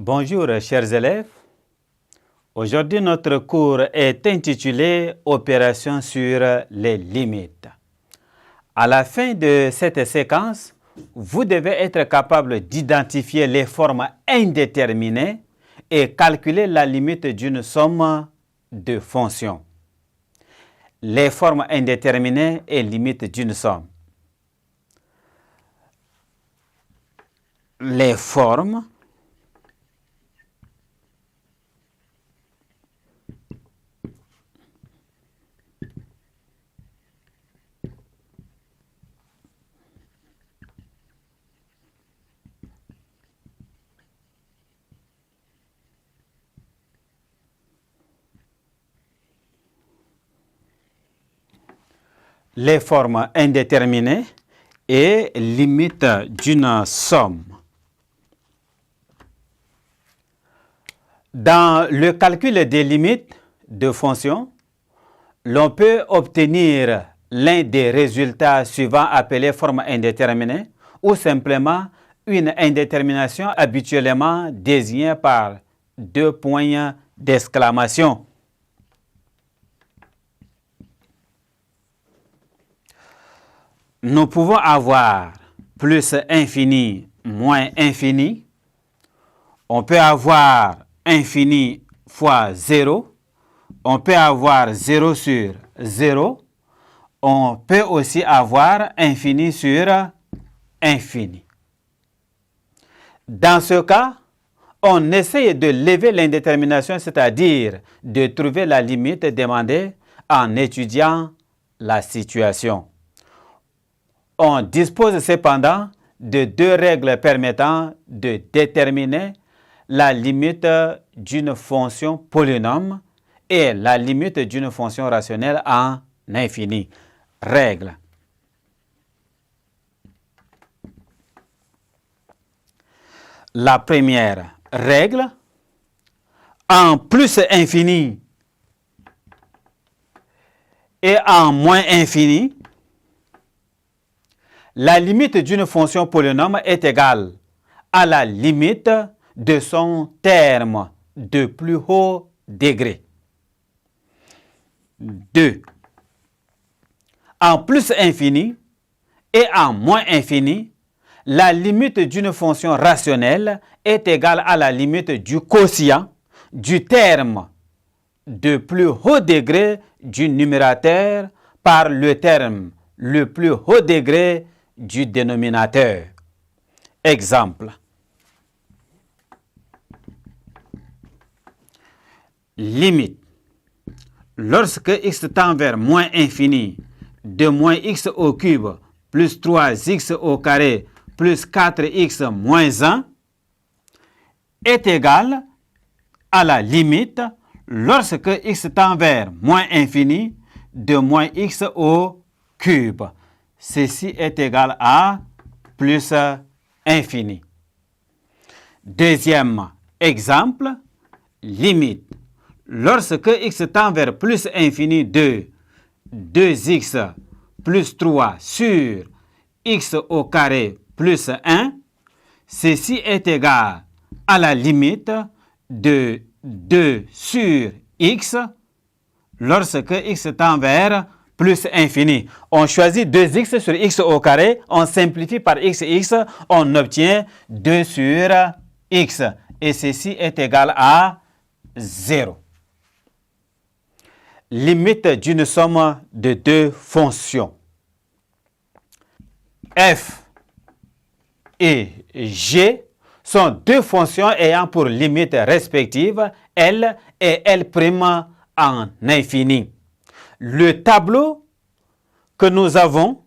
Bonjour chers élèves. Aujourd'hui notre cours est intitulé Opération sur les limites. À la fin de cette séquence, vous devez être capable d'identifier les formes indéterminées et calculer la limite d'une somme de fonctions. Les formes indéterminées et limite d'une somme. Les formes indéterminées et limite d'une somme. Dans le calcul des limites de fonctions, l'on peut obtenir l'un des résultats suivants appelés forme indéterminée ou simplement une indétermination habituellement désignée par deux points d'exclamation. Nous pouvons avoir plus infini moins infini. On peut avoir infini fois 0. On peut avoir 0 sur 0. On peut aussi avoir infini sur infini. Dans ce cas, on essaye de lever l'indétermination, c'est-à-dire de trouver la limite demandée en étudiant la situation. On dispose cependant de deux règles permettant de déterminer la limite d'une fonction polynôme et la limite d'une fonction rationnelle en infini. Règle. La première règle, en plus infini et en moins infini, la limite d'une fonction polynôme est égale à la limite de son terme de plus haut degré. 2. En plus infini et en moins infini, la limite d'une fonction rationnelle est égale à la limite du quotient du terme de plus haut degré du numérateur par le terme le plus haut degré du dénominateur. Exemple. Limite. Lorsque x tend vers moins infini de moins x au cube plus 3x au carré plus 4x moins 1 est égal à la limite lorsque x tend vers moins infini de moins x au cube. Ceci est égal à plus infini. Deuxième exemple, limite. Lorsque x tend vers plus infini de 2x plus 3 sur x au carré plus 1, ceci est égal à la limite de 2 sur x lorsque x tend vers plus infini. On choisit 2x sur x au carré, on simplifie par x, on obtient 2 sur x. Et ceci est égal à 0. Limite d'une somme de deux fonctions. F et G sont deux fonctions ayant pour limite respective L et L' en infini. Le tableau que nous avons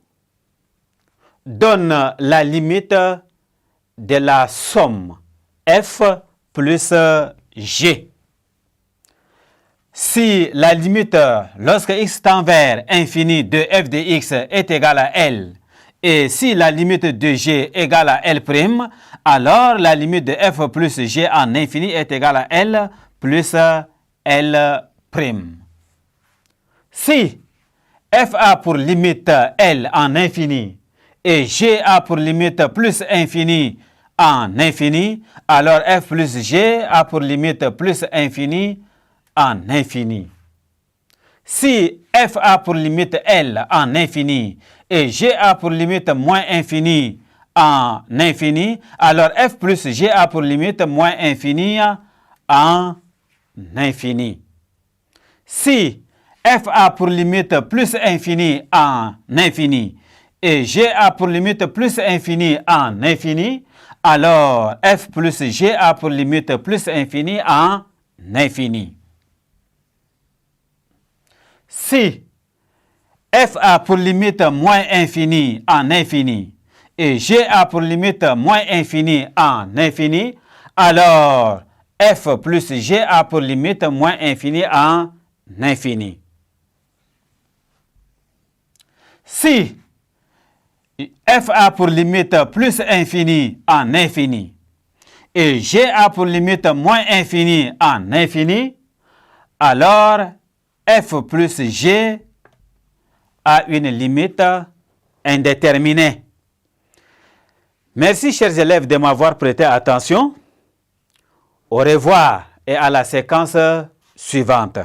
donne la limite de la somme F plus G. Si la limite, lorsque x tend vers infini de f de x est égale à L, et si la limite de g est égale à L', alors la limite de f plus g en infini est égale à L plus L'. Si f a pour limite L en infini et g a pour limite plus infini en infini, alors f plus g a pour limite plus infini en infini. Si f a pour limite L en infini et g a pour limite moins infini en infini, alors f plus g a pour limite moins infini en infini. Si f a pour limite plus infini en infini et g a pour limite plus infini en infini, alors f plus g a pour limite plus infini en infini. Si f a pour limite moins infini en infini et g a pour limite moins infini en infini, alors f plus g a pour limite moins infini en infini. Si f a pour limite plus infini en infini et g a pour limite moins infini en infini, alors f plus g a une limite indéterminée. Merci, chers élèves, de m'avoir prêté attention. Au revoir et à la séquence suivante.